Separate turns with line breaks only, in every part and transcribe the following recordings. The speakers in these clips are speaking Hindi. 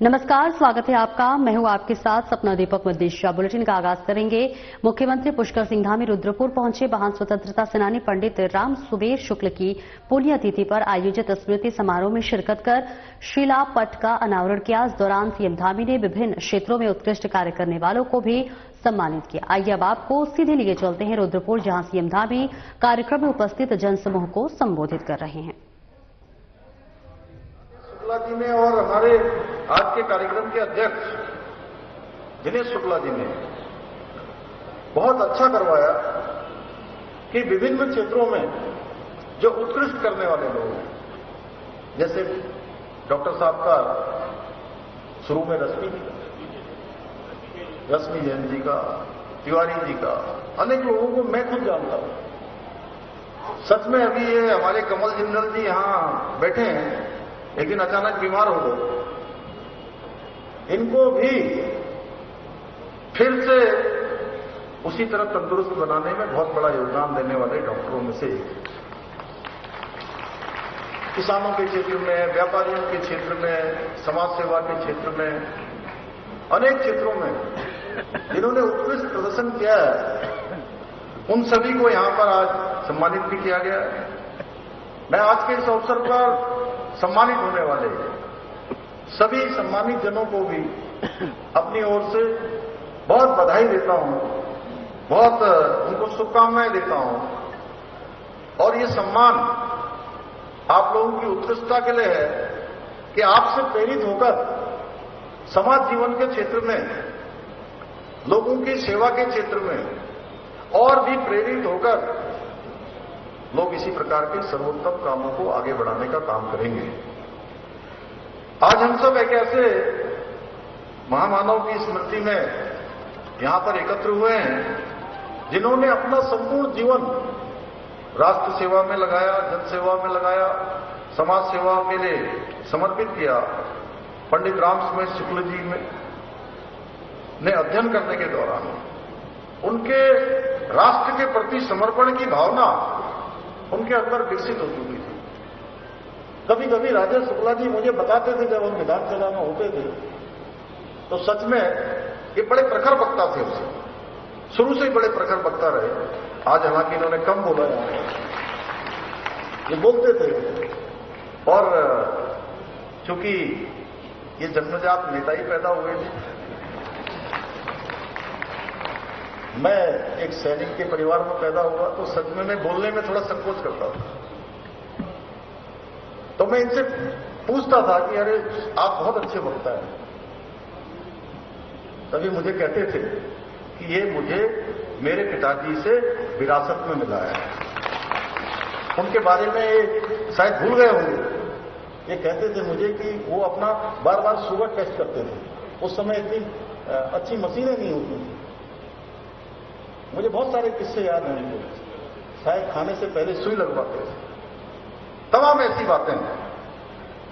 नमस्कार, स्वागत है आपका। मैं हूं आपके साथ सपना दीपक मद्देशिया। बुलेटिन का आगाज करेंगे। मुख्यमंत्री पुष्कर सिंह धामी रुद्रपुर पहुंचे। महान स्वतंत्रता सेनानी पंडित राम सुबेर शुक्ल की पुण्यतिथि पर आयोजित स्मृति समारोह में शिरकत कर शिलापट का अनावरण किया। इस दौरान सीएम धामी ने विभिन्न क्षेत्रों में उत्कृष्ट कार्य करने वालों को भी सम्मानित किया। आइए अब आपको सीधे लिए चलते हैं रुद्रपुर, जहां सीएम धामी कार्यक्रम में उपस्थित जनसमूह को संबोधित कर रहे हैं।
शुक्ला जी ने और हमारे आज के कार्यक्रम के अध्यक्ष दिनेश शुक्ला जी ने बहुत अच्छा करवाया कि विभिन्न क्षेत्रों में जो उत्कृष्ट करने वाले लोग हैं, जैसे डॉक्टर साहब का शुरू में रश्मि जैन जी का, तिवारी जी का, अनेक लोगों को मैं खुद जानता हूं। सच में अभी ये हमारे कमल जिंदल जी यहां बैठे हैं, लेकिन अचानक बीमार हो गए। इनको भी फिर से उसी तरह तंदुरुस्त बनाने में बहुत बड़ा योगदान देने वाले डॉक्टरों में से एक। किसानों के क्षेत्र में, व्यापारियों के क्षेत्र में, समाज सेवा के क्षेत्र में, अनेक क्षेत्रों में जिन्होंने उत्कृष्ट प्रदर्शन किया है, उन सभी को यहां पर आज सम्मानित भी किया गया है। मैं आज के इस अवसर पर सम्मानित होने वाले सभी सम्मानित जनों को भी अपनी ओर से बहुत बधाई देता हूं, बहुत उनको शुभकामनाएं देता हूं। और ये सम्मान आप लोगों की उत्कृष्टता के लिए है कि आपसे प्रेरित होकर समाज जीवन के क्षेत्र में, लोगों की सेवा के क्षेत्र में और भी प्रेरित होकर लोग इसी प्रकार के सर्वोत्तम कामों को आगे बढ़ाने का काम करेंगे। आज हम सब एक ऐसे महामानव की स्मृति में यहां पर एकत्र हुए हैं, जिन्होंने अपना संपूर्ण जीवन राष्ट्र सेवा में लगाया, जन सेवा में लगाया, समाज सेवा के लिए समर्पित किया। पंडित राम सुबेर शुक्ल जी ने अध्ययन करने के दौरान उनके राष्ट्र के प्रति समर्पण की भावना उनके अंदर विकसित हो चुकी थी। कभी कभी राजेश शुक्ला जी मुझे बताते थे, जब हम विधानसभा में होते थे, तो सच में ये बड़े प्रखर वक्ता थे। उसे शुरू से ही बड़े प्रखर वक्ता रहे। आज हालांकि इन्होंने कम बोला है, ये बोलते थे। और चूंकि ये जन्मजात नेता ही पैदा हुए थे, मैं एक सैनिक के परिवार में पैदा हुआ, तो सच में मैं बोलने में थोड़ा संकोच करता था। तो मैं इनसे पूछता था कि अरे आप बहुत अच्छे वक्ता हैं। तभी मुझे कहते थे कि ये मुझे मेरे पिताजी से विरासत में मिला है। उनके बारे में शायद भूल गए होंगे। ये कहते थे मुझे कि वो अपना बार बार शुगर टेस्ट करते थे। उस समय इतनी अच्छी मशीनें नहीं होती थी। मुझे बहुत सारे किस्से याद हैं उनको। शायद खाने से पहले सुई लगवाते थे, तमाम ऐसी बातें हैं।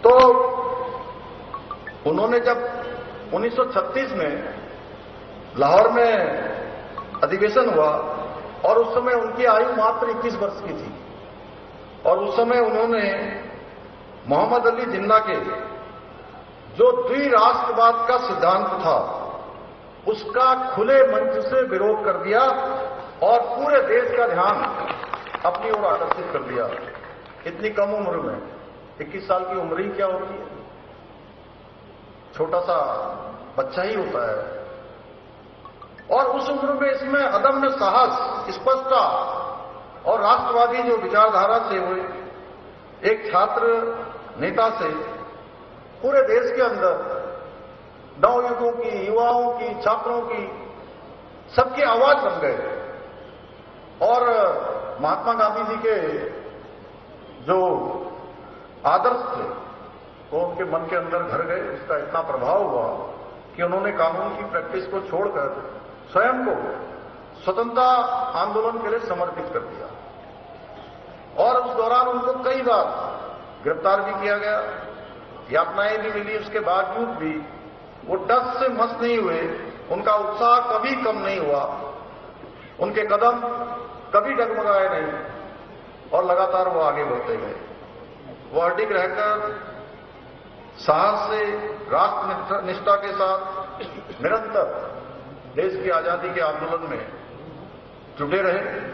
तो उन्होंने जब 1936 में लाहौर में अधिवेशन हुआ, और उस समय उनकी आयु मात्र 21 वर्ष की थी, और उस समय उन्होंने मोहम्मद अली जिन्ना के जो द्विराष्ट्रवाद का सिद्धांत था, उसका खुले मंच से विरोध कर दिया और पूरे देश का ध्यान अपनी ओर आकर्षित कर दिया। इतनी कम उम्र में, 21 साल की उम्र ही क्या होती है, छोटा सा बच्चा ही होता है। और उस उम्र में इसमें अदम्य साहस, स्पष्टता और राष्ट्रवादी जो विचारधारा से हुए एक छात्र नेता से पूरे देश के अंदर नवयुवकों की, युवाओं की, छात्रों की, सबकी आवाज बन गए। और महात्मा गांधी जी के जो आदर्श थे वो उनके मन के अंदर घर गए। उसका इतना प्रभाव हुआ कि उन्होंने कानून की प्रैक्टिस को छोड़कर स्वयं को स्वतंत्रता आंदोलन के लिए समर्पित कर दिया। और उस दौरान उनको कई बार गिरफ्तार भी किया गया, यातनाएं भी मिली। उसके बावजूद भी वो डस से मस नहीं हुए, उनका उत्साह कभी कम नहीं हुआ, उनके कदम कभी डगमगाए नहीं, और लगातार वो आगे बढ़ते गए। वो अडिग रहकर साहस से, राष्ट्र निष्ठा के साथ निरंतर देश की आजादी के आंदोलन में जुटे रहे।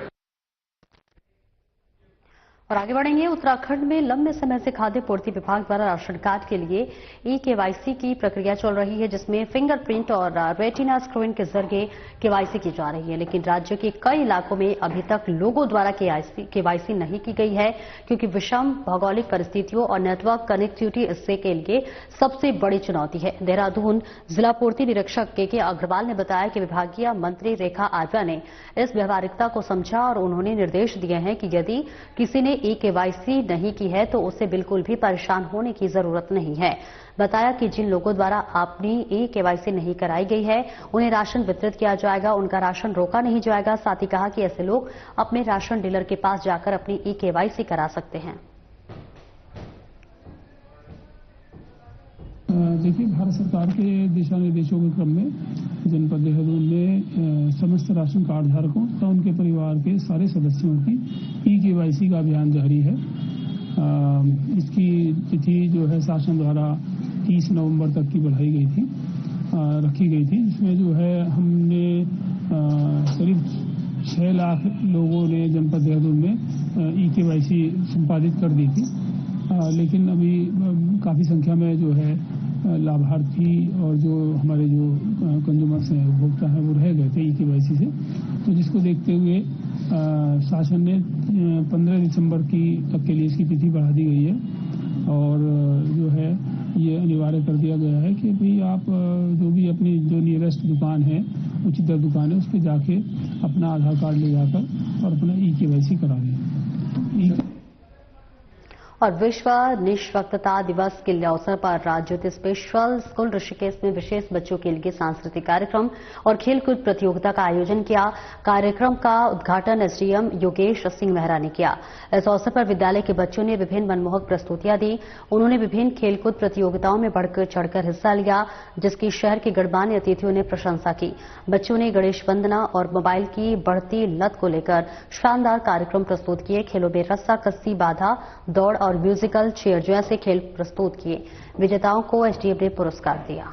और आगे बढ़ेंगे। उत्तराखंड में लंबे समय से खाद्य पूर्ति विभाग द्वारा राशन कार्ड के लिए ई-केवाईसी की प्रक्रिया चल रही है, जिसमें फिंगरप्रिंट और रेटिना स्क्रीन के जरिए केवाईसी की जा रही है। लेकिन राज्य के कई इलाकों में अभी तक लोगों द्वारा केवाईसी नहीं की गई है, क्योंकि विषम भौगोलिक परिस्थितियों और नेटवर्क कनेक्टिविटी इससे के लिए सबसे बड़ी चुनौती है। देहरादून जिला पूर्ति निरीक्षक के अग्रवाल ने बताया कि विभागीय मंत्री रेखा आर्या ने इस व्यवहारिकता को समझा और उन्होंने निर्देश दिए हैं कि यदि किसी ने ई-केवाईसी नहीं की है तो उसे बिल्कुल भी परेशान होने की जरूरत नहीं है। बताया कि जिन लोगों द्वारा अपनी ई-केवाईसी नहीं कराई गई है उन्हें राशन वितरित किया जाएगा, उनका राशन रोका नहीं जाएगा। साथ ही कहा कि ऐसे लोग अपने राशन डीलर के पास जाकर अपनी ई-केवाईसी करा सकते हैं।
देखिए, भारत सरकार के दिशा निर्देशों के क्रम में जनपद देहरादून में समस्त राशन कार्ड धारकों तथा उनके परिवार के सारे सदस्यों की ई-केवाईसी का अभियान जारी है। इसकी तिथि जो है शासन द्वारा 30 नवंबर तक की बढ़ाई गई थी, रखी गई थी, जिसमें जो है हमने करीब 6 लाख लोगों ने जनपद देहरादून में ई-केवाईसी संपादित कर दी थी। लेकिन अभी काफ़ी संख्या में जो है लाभार्थी और जो हमारे जो कंज्यूमर्स हैं, उपभोक्ता हैं, वो रह गए थे ई-केवाईसी से। तो जिसको देखते हुए शासन ने 15 दिसंबर तक के लिए इसकी तिथि बढ़ा दी गई है और जो है ये अनिवार्य कर दिया गया है कि भाई आप जो भी अपनी जो नियरेस्ट दुकान है, उचित दुकान है, उस पर जाके अपना आधार कार्ड ले जाकर और अपना ई-केवाईसी करा लें।
और विश्व निःशक्तता दिवस के अवसर पर राज्योत्सव स्पेशल स्कूल ऋषिकेश में विशेष बच्चों के लिए सांस्कृतिक कार्यक्रम और खेलकूद प्रतियोगिता का आयोजन किया। कार्यक्रम का उद्घाटन एसडीएम योगेश सिंह मेहरा ने किया। इस अवसर पर विद्यालय के बच्चों ने विभिन्न मनमोहक प्रस्तुतियां दी। उन्होंने विभिन्न खेलकूद प्रतियोगिताओं में बढ़कर चढ़कर हिस्सा लिया, जिसकी शहर के गणमान्य अतिथियों ने प्रशंसा की। बच्चों ने गणेश वंदना और मोबाइल की बढ़ती लत को लेकर शानदार कार्यक्रम प्रस्तुत किए। खेलों में रस्सा कस्सी, बाधा दौड़ और म्यूजिकल चेयर जैसे खेल प्रस्तुत किए। विजेताओं को एसडीएम ने पुरस्कार दिया।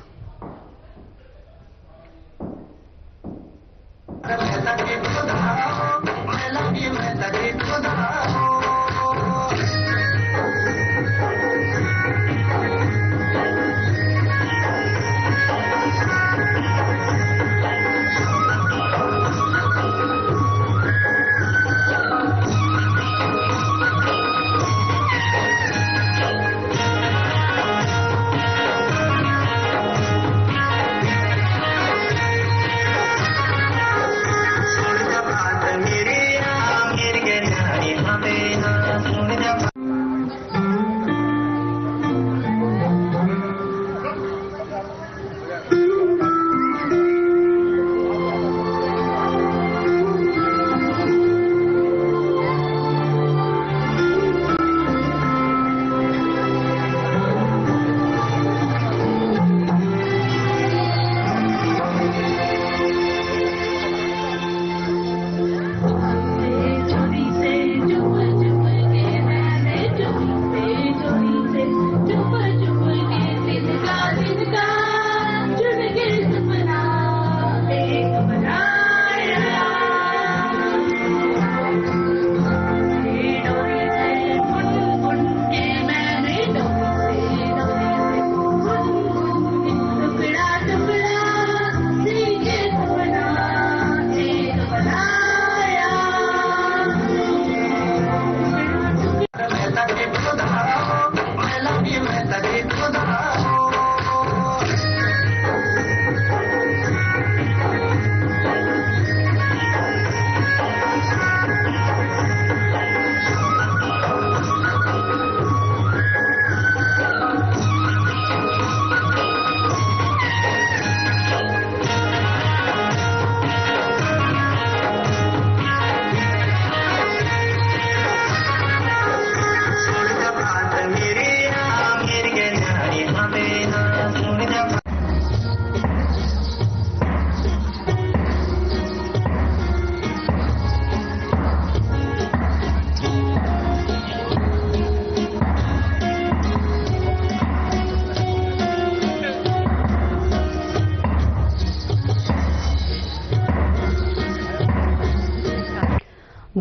मेरे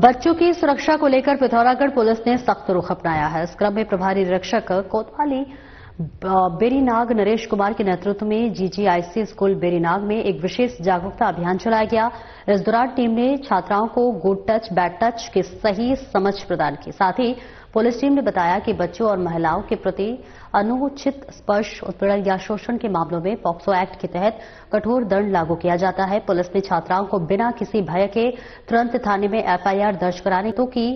बच्चों की सुरक्षा को लेकर पिथौरागढ़ पुलिस ने सख्त रुख अपनाया है। इस क्रम में प्रभारी निरीक्षक कोतवाली बेरीनाग नरेश कुमार के नेतृत्व में जीजीआईसी स्कूल बेरीनाग में एक विशेष जागरूकता अभियान चलाया गया। इस दौरान टीम ने छात्राओं को गुड टच बैड टच की सही समझ प्रदान की। साथ ही पुलिस टीम ने बताया कि बच्चों और महिलाओं के प्रति अनुचित स्पर्श, उत्पीड़न या शोषण के मामलों में पॉक्सो एक्ट के तहत कठोर दंड लागू किया जाता है। पुलिस ने छात्राओं को बिना किसी भय के तुरंत थाने में एफआईआर दर्ज कराने की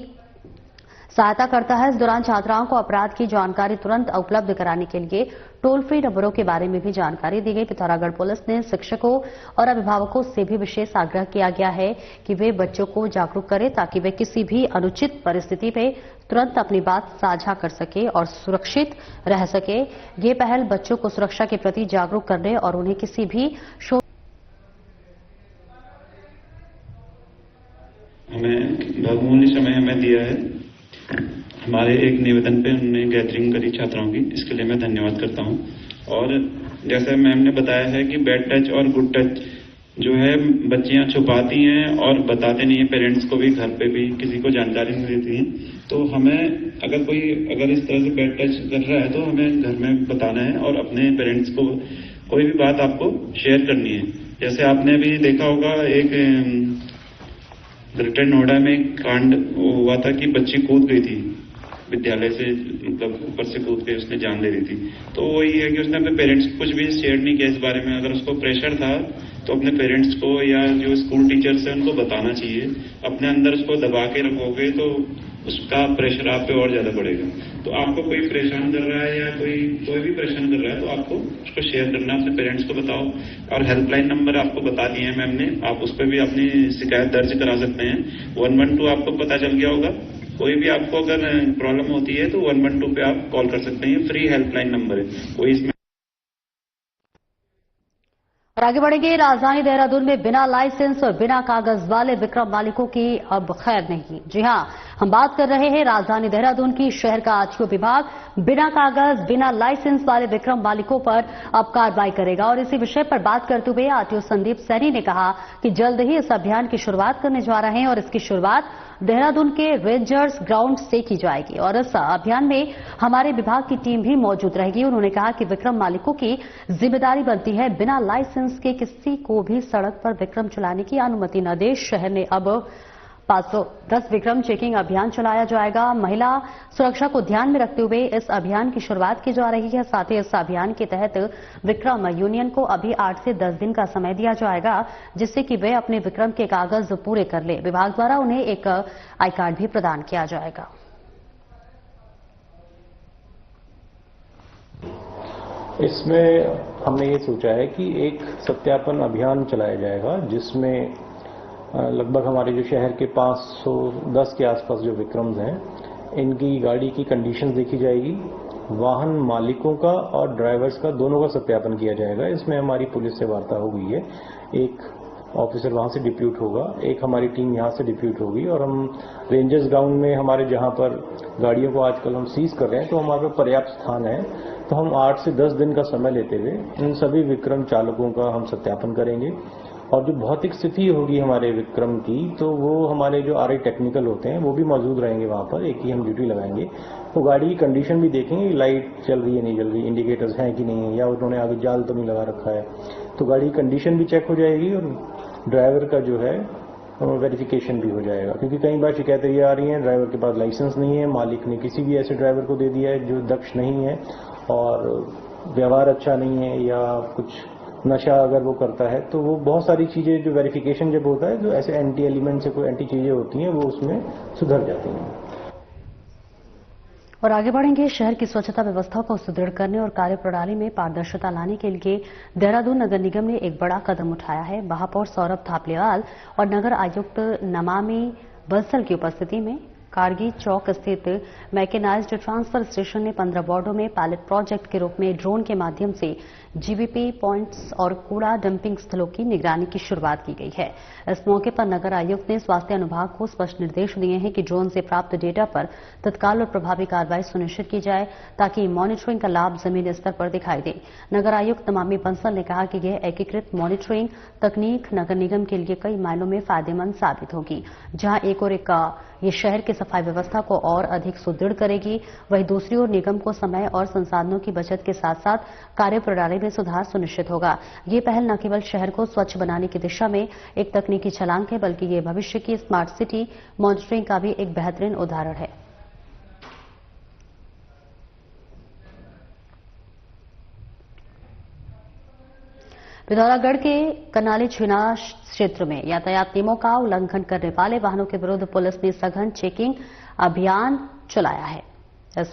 सहायता करता है। इस दौरान छात्राओं को अपराध की जानकारी तुरंत उपलब्ध कराने के लिए टोल फ्री नंबरों के बारे में भी जानकारी दी गई। पिथौरागढ़ पुलिस ने शिक्षकों और अभिभावकों से भी विशेष आग्रह किया गया है कि वे बच्चों को जागरूक करें ताकि वे किसी भी अनुचित परिस्थिति में तुरंत अपनी बात साझा कर सके और सुरक्षित रह सके। ये पहल बच्चों को सुरक्षा के प्रति जागरूक करने और उन्हें किसी भी
हमें बहुमूल्य समय हमें दिया है। हमारे एक निवेदन पे उन्होंने गैदरिंग करी छात्राओं की, इसके लिए मैं धन्यवाद करता हूं। और जैसा मैम ने बताया है कि बैड टच और गुड टच जो है बच्चियां छुपाती हैं और बताते नहीं है पेरेंट्स को भी, घर पे भी किसी को जानकारी नहीं देती हैं। तो हमें अगर इस तरह से बैड टच कर रहा है तो हमें घर में बताना है और अपने पेरेंट्स को कोई भी बात आपको शेयर करनी है। जैसे आपने भी देखा होगा एक ग्रेटर नोएडा में एक कांड हुआ था कि बच्ची कूद गई थी विद्यालय से, मतलब ऊपर से कूद के उसने जान ले रही थी। तो वही है कि उसने अपने पेरेंट्स को कुछ भी शेयर नहीं किया इस बारे में। अगर उसको प्रेशर था तो अपने पेरेंट्स को या जो स्कूल टीचर्स है उनको बताना चाहिए। अपने अंदर उसको दबा के रखोगे तो उसका प्रेशर आप पे और ज्यादा बढ़ेगा। तो आपको कोई परेशान कर रहा है या कोई भी परेशान कर रहा है तो आपको उसको शेयर करना, अपने पेरेंट्स को बताओ। और हेल्पलाइन नंबर आपको बता दिए हैं मैम ने, आप उस पर भी अपनी शिकायत दर्ज करा सकते हैं। 112 आपको पता चल गया होगा। कोई भी आपको अगर प्रॉब्लम होती है तो 112 पे आप कॉल कर सकते हैं। फ्री हेल्पलाइन नंबर है कोई इसमें।
और आगे बढ़ेंगे। राजधानी देहरादून में बिना लाइसेंस और बिना कागज वाले विक्रम मालिकों की अब खैर नहीं। जी हां, हम बात कर रहे हैं राजधानी देहरादून की। शहर का आरटीओ विभाग बिना कागज बिना लाइसेंस वाले विक्रम मालिकों पर अब कार्रवाई करेगा। और इसी विषय पर बात करते हुए आरटीओ संदीप सैनी ने कहा कि जल्द ही इस अभियान की शुरुआत करने जा रहे हैं और इसकी शुरुआत देहरादून के रेंजर्स ग्राउंड से की जाएगी और इस अभियान में हमारे विभाग की टीम भी मौजूद रहेगी। उन्होंने कहा कि विक्रम मालिकों की जिम्मेदारी बनती है बिना लाइसेंस के किसी को भी सड़क पर विक्रम चलाने की अनुमति न दे। शहर ने अब 510 विक्रम चेकिंग अभियान चलाया जाएगा। महिला सुरक्षा को ध्यान में रखते हुए इस अभियान की शुरुआत की जा रही है। साथ ही इस अभियान के तहत विक्रम यूनियन को अभी 8 से 10 दिन का समय दिया जाएगा जिससे कि वे अपने विक्रम के कागज पूरे कर ले। विभाग द्वारा उन्हें एक आई कार्ड भी प्रदान किया जाएगा।
इसमें हमने ये सोचा है कि एक सत्यापन अभियान चलाया जाएगा जिसमें लगभग हमारे जो शहर के 510 के आसपास जो विक्रम्स हैं इनकी गाड़ी की कंडीशंस देखी जाएगी, वाहन मालिकों का और ड्राइवर्स का दोनों का सत्यापन किया जाएगा। इसमें हमारी पुलिस से वार्ता हो गई है, एक ऑफिसर वहां से डिप्यूट होगा, एक हमारी टीम यहां से डिप्यूट होगी और हम रेंजर्स ग्राउंड में हमारे जहां पर गाड़ियों को आजकल हम सीज कर रहे हैं तो हमारे पास पर्याप्त स्थान है, तो हम 8 से 10 दिन का समय लेते हुए इन सभी विक्रम चालकों का हम सत्यापन करेंगे। और जो भौतिक स्थिति होगी हमारे विक्रम की तो वो हमारे जो आरआई टेक्निकल होते हैं वो भी मौजूद रहेंगे वहां पर, एक ही हम ड्यूटी लगाएंगे। तो गाड़ी की कंडीशन भी देखेंगे, लाइट चल रही है नहीं चल रही, इंडिकेटर्स हैं कि नहीं है, या उन्होंने आगे जाल तो नहीं लगा रखा है। तो गाड़ी की कंडीशन भी चेक हो जाएगी और ड्राइवर का जो है वेरिफिकेशन भी हो जाएगा। क्योंकि कई बार शिकायतें ये आ रही हैं ड्राइवर के पास लाइसेंस नहीं है, मालिक ने किसी भी ऐसे ड्राइवर को दे दिया है जो दक्ष नहीं है और व्यवहार अच्छा नहीं है या कुछ नशा अगर वो करता है, तो वो बहुत सारी चीजें जो वेरिफिकेशन जब होता है जो ऐसे एंटी एलिमेंट से कोई एंटी चीजें होती हैं वो उसमें सुधर जाती हैं।
और आगे बढ़ेंगे। शहर की स्वच्छता व्यवस्था को सुदृढ़ करने और कार्य प्रणाली में पारदर्शिता लाने के लिए देहरादून नगर निगम ने एक बड़ा कदम उठाया है। महापौर सौरभ थापलेवाल और नगर आयुक्त नमामि बंसल की उपस्थिति में कारगी चौक स्थित मैकेनाइज्ड ट्रांसफर स्टेशन ने 15 वार्डों में पायलट प्रोजेक्ट के रूप में ड्रोन के माध्यम से जीबीपी पॉइंट्स और कूड़ा डंपिंग स्थलों की निगरानी की शुरुआत की गई है। इस मौके पर नगर आयुक्त ने स्वास्थ्य अनुभाग को स्पष्ट निर्देश दिए हैं कि ड्रोन से प्राप्त डेटा पर तत्काल और प्रभावी कार्रवाई सुनिश्चित की जाए ताकि मॉनिटरिंग का लाभ जमीनी स्तर पर दिखाई दे। नगर आयुक्त नमामि बंसल ने कहा कि यह एकीकृत मॉनिटरिंग तकनीक नगर निगम के लिए कई मायनों में फायदेमंद साबित होगी। जहां एक और ये शहर की सफाई व्यवस्था को और अधिक सुदृढ़ करेगी, वहीं दूसरी ओर निगम को समय और संसाधनों की बचत के साथ साथ कार्य प्रणाली में सुधार सुनिश्चित होगा। ये पहल न केवल शहर को स्वच्छ बनाने की दिशा में एक तकनीकी छलांग है, बल्कि ये भविष्य की स्मार्ट सिटी मॉनिटरिंग का भी एक बेहतरीन उदाहरण है। पिथौरागढ़ के कनाली छीना क्षेत्र में यातायात नियमों का उल्लंघन करने वाले वाहनों के विरुद्ध पुलिस ने सघन चेकिंग अभियान चलाया है। इस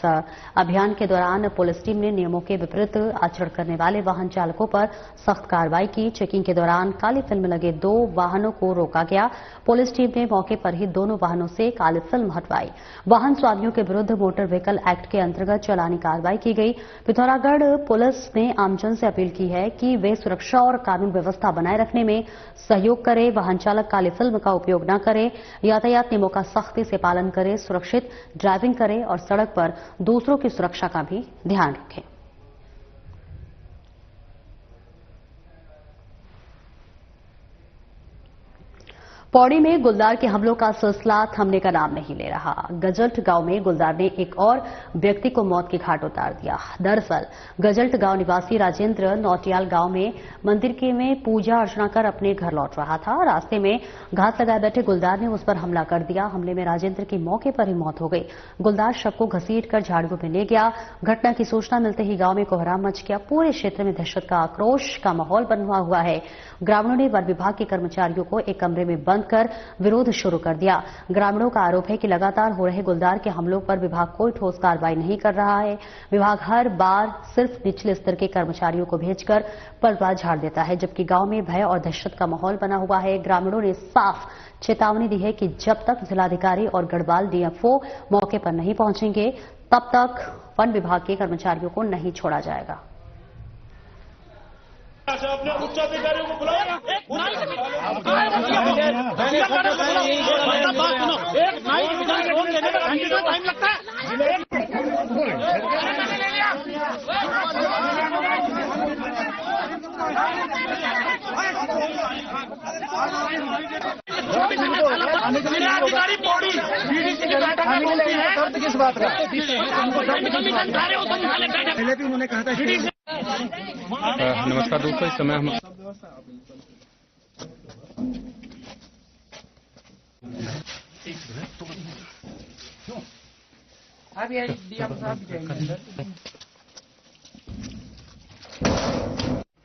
अभियान के दौरान पुलिस टीम ने नियमों के विपरीत आचरण करने वाले वाहन चालकों पर सख्त कार्रवाई की। चेकिंग के दौरान काली फिल्म लगे 2 वाहनों को रोका गया। पुलिस टीम ने मौके पर ही दोनों वाहनों से काली फिल्म हटवाई। वाहन स्वामियों के विरुद्ध मोटर व्हीकल एक्ट के अंतर्गत चालानी कार्रवाई की गई। पिथौरागढ़ पुलिस ने आमजन से अपील की है कि वे सुरक्षा और कानून व्यवस्था बनाए रखने में सहयोग करें, वाहन चालक काली फिल्म का उपयोग न करें, यातायात नियमों का सख्ती से पालन करें, सुरक्षित ड्राइविंग करें और सड़क पर दूसरों की सुरक्षा का भी ध्यान रखें। पौड़ी में गुलदार के हमलों का सिलसिला थमने का नाम नहीं ले रहा। गजल्ट गांव में गुलदार ने एक और व्यक्ति को मौत के घाट उतार दिया। दरअसल गजल्ट गांव निवासी राजेंद्र नौटियाल गांव में मंदिर के में पूजा अर्चना कर अपने घर लौट रहा था। रास्ते में घात लगाए बैठे गुलदार ने उस पर हमला कर दिया। हमले में राजेंद्र की मौके पर ही मौत हो गई। गुलदार शव को घसीटकर झाड़ियों में ले गया। घटना की सूचना मिलते ही गांव में कोहराम मच गया। पूरे क्षेत्र में दहशत का आक्रोश का माहौल बना हुआ है। ग्रामीणों ने वन विभाग के कर्मचारियों को एक कमरे में बंद कर विरोध शुरू कर दिया। ग्रामीणों का आरोप है कि लगातार हो रहे गुलदार के हमलों पर विभाग कोई ठोस कार्रवाई नहीं कर रहा है। विभाग हर बार सिर्फ निचले स्तर के कर्मचारियों को भेजकर पर्दा झाड़ देता है, जबकि गांव में भय और दहशत का माहौल बना हुआ है। ग्रामीणों ने साफ चेतावनी दी है कि जब तक जिलाधिकारी और गढ़वाल डीएफओ मौके पर नहीं पहुंचेंगे, तब तक वन विभाग के कर्मचारियों को नहीं छोड़ा जाएगा।
अपने उच्च अधिकारियों को बुलाया। टाइम लगता है। अधिकारी पौड़ी बीडीसी की बैठक में बोलती है किस बात का? पहले भी उन्होंने कहा था।
नमस्कार दोस्तों, इस समय हम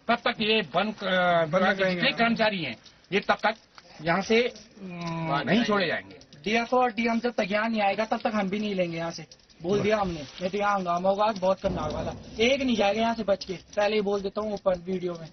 तब तक ये वन जितने कर्मचारी हैं, ये तब तक यहाँ से नहीं छोड़े जाएंगे।
डीएफओ और डीएम जब तक यहाँ नहीं आएगा तब तक हम भी नहीं लेंगे यहाँ से। बोल दिया हमने, नहीं तो यहाँ हंगामा होगा बहुत करनाल वाला। एक नहीं जाएगा यहाँ से बच के, पहले ही बोल देता हूँ ऊपर वीडियो में।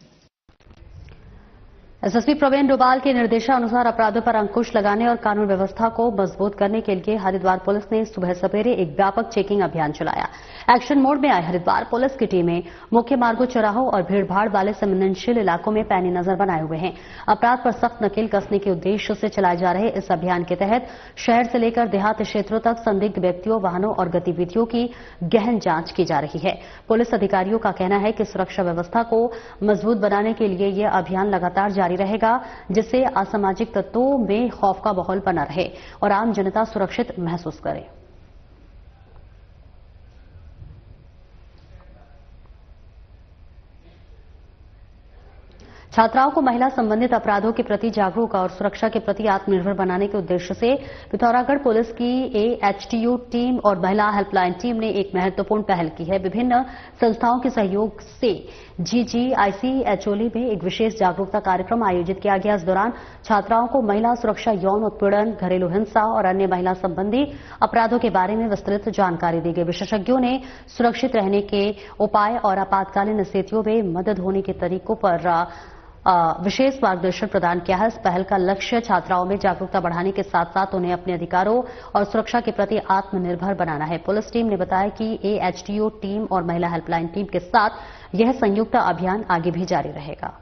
एसएसपी प्रवीण डोभाल के निर्देशानुसार अपराधों पर अंकुश लगाने और कानून व्यवस्था को मजबूत करने के लिए हरिद्वार पुलिस ने सुबह सवेरे एक व्यापक चेकिंग अभियान चलाया। एक्शन मोड में आई हरिद्वार पुलिस की टीमें मुख्य मार्गों, चौराहों और भीड़भाड़ वाले संवेदनशील इलाकों में पैनी नजर बनाए हुए हैं। अपराध पर सख्त नकेल कसने के उद्देश्य से चलाए जा रहे इस अभियान के तहत शहर से लेकर देहात क्षेत्रों तक संदिग्ध व्यक्तियों, वाहनों और गतिविधियों की गहन जांच की जा रही है। पुलिस अधिकारियों का कहना है कि सुरक्षा व्यवस्था को मजबूत बनाने के लिए यह अभियान लगातार जारी रहेगा, जिससे असामाजिक तत्वों में खौफ का माहौल बना रहे और आम जनता सुरक्षित महसूस करे। छात्राओं को महिला संबंधित अपराधों के प्रति जागरूक और सुरक्षा के प्रति आत्मनिर्भर बनाने के उद्देश्य से पिथौरागढ़ पुलिस की एएचटीयू टीम और महिला हेल्पलाइन टीम ने एक महत्वपूर्ण पहल की है। विभिन्न संस्थाओं के सहयोग से जीजीआईसी एचओली में एक विशेष जागरूकता कार्यक्रम आयोजित किया गया। इस दौरान छात्राओं को महिला सुरक्षा, यौन उत्पीड़न, घरेलू हिंसा और अन्य महिला संबंधी अपराधों के बारे में विस्तृत जानकारी दी गई। विशेषज्ञों ने सुरक्षित रहने के उपाय और आपातकालीन स्थितियों में मदद होने के तरीकों पर विशेष मार्गदर्शन प्रदान किया है। इस पहल का लक्ष्य छात्राओं में जागरूकता बढ़ाने के साथ साथ उन्हें अपने अधिकारों और सुरक्षा के प्रति आत्मनिर्भर बनाना है। पुलिस टीम ने बताया कि AHTO टीम और महिला हेल्पलाइन टीम के साथ यह संयुक्त अभियान आगे भी जारी रहेगा।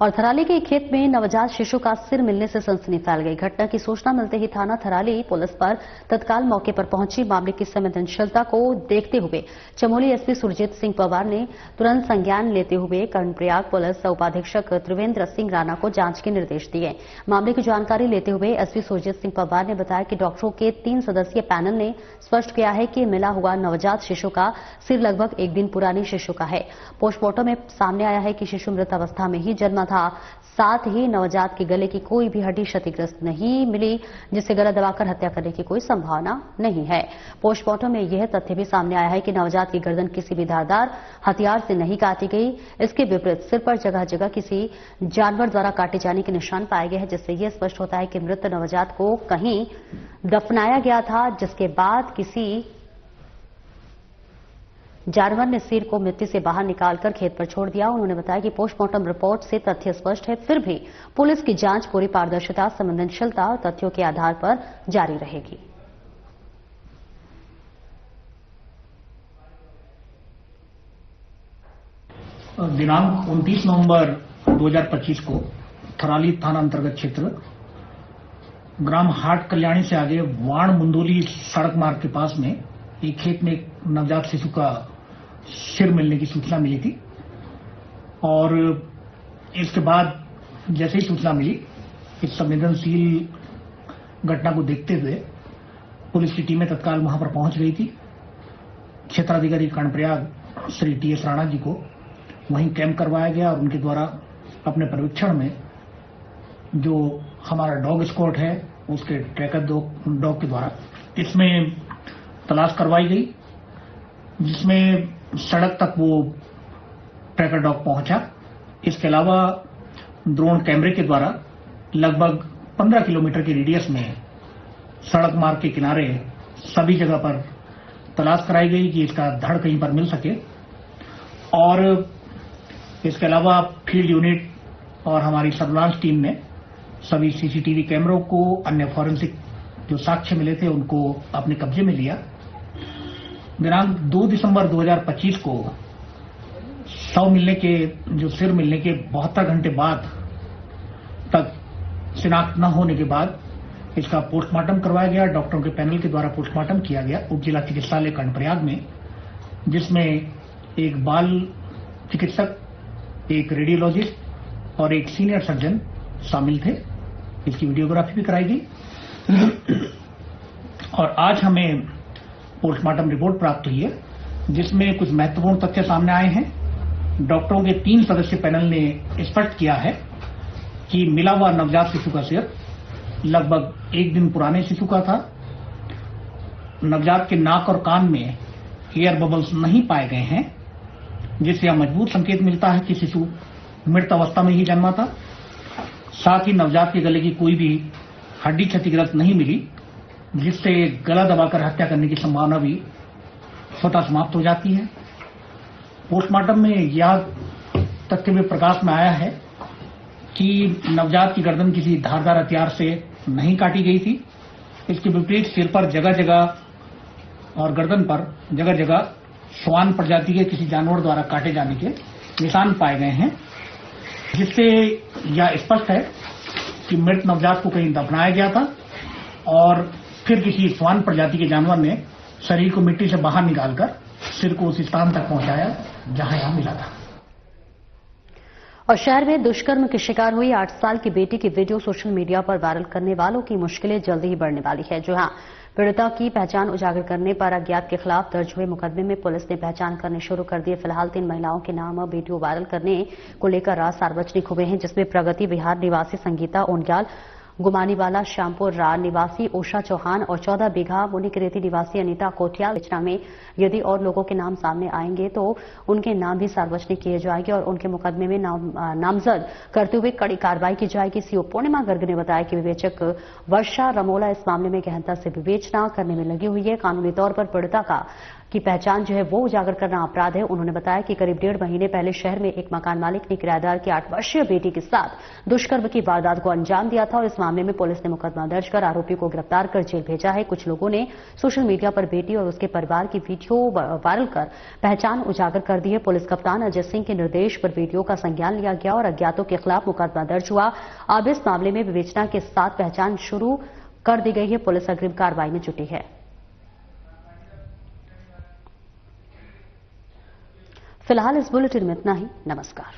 और थराली के एक खेत में नवजात शिशु का सिर मिलने से सनसनी फैल गई। घटना की सूचना मिलते ही थाना थराली पुलिस पर तत्काल मौके पर पहुंची। मामले की संवेदनशीलता को देखते हुए चमोली एसपी सुरजीत सिंह पवार ने तुरंत संज्ञान लेते हुए कर्णप्रयाग पुलिस उपाधीक्षक त्रिवेंद्र सिंह राणा को जांच के निर्देश दिए। मामले की जानकारी लेते हुए एसपी सुरजीत सिंह पवार ने बताया कि डॉक्टरों के 3 सदस्यीय पैनल ने स्पष्ट किया है कि मिला हुआ नवजात शिशु का सिर लगभग 1 दिन पुराने शिशु का है। पोस्टमार्टम में सामने आया है कि शिशु मृत अवस्था में ही जन्मा था। साथ ही नवजात के गले की कोई भी हड्डी क्षतिग्रस्त नहीं मिली, जिससे गला दबाकर हत्या करने की कोई संभावना नहीं है। पोस्टमार्टम में यह तथ्य भी सामने आया है कि नवजात की गर्दन किसी भी धारदार हथियार से नहीं काटी गई। इसके विपरीत सिर पर जगह जगह किसी जानवर द्वारा काटे जाने के निशान पाए गए हैं, जिससे यह स्पष्ट होता है कि मृत नवजात को कहीं दफनाया गया था, जिसके बाद किसी जानवर ने सिर को मिट्टी से बाहर निकालकर खेत पर छोड़ दिया। उन्होंने बताया कि पोस्टमार्टम रिपोर्ट से तथ्य स्पष्ट है, फिर भी पुलिस की जांच पूरी पारदर्शिता, संवेदनशीलता और तथ्यों के आधार पर जारी रहेगी।
दिनांक 29 नवंबर 2025 को थराली थाना अंतर्गत क्षेत्र ग्राम हाट कल्याणी से आगे वाण मुंदोली सड़क मार्ग के पास में एक खेत में एक नवजात शिशु का सिर मिलने की सूचना मिली थी और इसके बाद जैसे ही सूचना मिली, इस संवेदनशील घटना को देखते हुए पुलिस की टीमें तत्काल वहां पर पहुंच गई थी। क्षेत्राधिकारी कर्णप्रयाग श्री TS राणा जी को वहीं कैंप करवाया गया और उनके द्वारा अपने पर्यवेक्षण में जो हमारा डॉग स्क्वाड है उसके ट्रैकर डॉग के द्वारा इसमें तलाश करवाई गई, जिसमें सड़क तक वो ट्रैकर डॉग पहुंचा। इसके अलावा ड्रोन कैमरे के द्वारा लगभग 15 किलोमीटर के रेडियस में सड़क मार्ग के किनारे सभी जगह पर तलाश कराई गई कि इसका धड़ कहीं पर मिल सके। और इसके अलावा फील्ड यूनिट और हमारी सर्विलांस टीम ने सभी CCTV कैमरों को, अन्य फॉरेंसिक जो साक्ष्य मिले थे उनको अपने कब्जे में लिया। दिनांक 2 दिसंबर 2025 को सिर मिलने के 72 घंटे बाद तक शिनाख्त न होने के बाद इसका पोस्टमार्टम करवाया गया। डॉक्टरों के पैनल के द्वारा पोस्टमार्टम किया गया उप जिला चिकित्सालय कर्णप्रयाग में, जिसमें एक बाल चिकित्सक, एक रेडियोलॉजिस्ट और एक सीनियर सर्जन शामिल थे। इसकी वीडियोग्राफी भी कराई गई और आज हमें पोस्टमार्टम रिपोर्ट प्राप्त हुई है, जिसमें कुछ महत्वपूर्ण तथ्य सामने आए हैं। डॉक्टरों के 3 सदस्यीय पैनल ने स्पष्ट किया है कि मिला हुआ नवजात शिशु का सिर लगभग 1 दिन पुराने शिशु का था। नवजात के नाक और कान में एयर बबल्स नहीं पाए गए हैं, जिससे यह मजबूत संकेत मिलता है कि शिशु मृत अवस्था में ही जन्मा था। साथ ही नवजात के गले की कोई भी हड्डी क्षतिग्रस्त नहीं मिली, जिससे गला दबाकर हत्या करने की संभावना भी स्वतः समाप्त हो जाती है। पोस्टमार्टम में यह तथ्य भी प्रकाश में आया है कि नवजात की गर्दन किसी धारदार हथियार से नहीं काटी गई थी। इसके विपरीत सिर पर जगह जगह और गर्दन पर जगह जगह श्वान प्रजाति के किसी जानवर द्वारा काटे जाने के निशान पाए गए हैं, जिससे यह स्पष्ट है कि मृत नवजात को कहीं दफनाया गया था और फिर किसी श्वान प्रजाति के जानवर ने शरीर को मिट्टी से बाहर निकालकर सिर को उस स्थान तक पहुंचाया जहां यह मिला था।
और शहर में दुष्कर्म की शिकार हुई 8 साल की बेटी की वीडियो सोशल मीडिया पर वायरल करने वालों की मुश्किलें जल्दी ही बढ़ने वाली है। जो हां, पीड़िता की पहचान उजागर करने पर अज्ञात के खिलाफ दर्ज हुए मुकदमे में पुलिस ने पहचान करनी शुरू कर दी है। फिलहाल 3 महिलाओं के नाम वीडियो वायरल करने को लेकर राज सार्वजनिक हुए हैं, जिसमें प्रगति विहार निवासी संगीता ओनग्याल, गुमानीवाला श्यामपुर रार निवासी ओषा चौहान और 14 बीघा मुनिकरेती निवासी अनीता कोठियाल रचना में यदि और लोगों के नाम सामने आएंगे तो उनके नाम भी सार्वजनिक किए जाएंगे और उनके मुकदमे में नामजद करते हुए कड़ी कार्रवाई की जाएगी। सीओ पूर्णिमा गर्ग ने बताया कि विवेचक वर्षा रमोला इस मामले में गहनता से विवेचना करने में लगी हुई है। कानूनी तौर पर पीड़िता की पहचान जो है वो उजागर करना अपराध है। उन्होंने बताया कि करीब 1.5 महीने पहले शहर में एक मकान मालिक ने किराएदार की 8 वर्षीय बेटी के साथ दुष्कर्म की वारदात को अंजाम दिया था और इस मामले में पुलिस ने मुकदमा दर्ज कर आरोपी को गिरफ्तार कर जेल भेजा है। कुछ लोगों ने सोशल मीडिया पर बेटी और उसके परिवार की वीडियो वायरल कर पहचान उजागर कर दी है। पुलिस कप्तान अजय सिंह के निर्देश पर वीडियो का संज्ञान लिया गया और अज्ञातों के खिलाफ मुकदमा दर्ज हुआ। अब इस मामले में विवेचना के साथ पहचान शुरू कर दी गई है। पुलिस अग्रिम कार्रवाई में जुटी है। फिलहाल इस बुलेटिन में इतना ही। नमस्कार।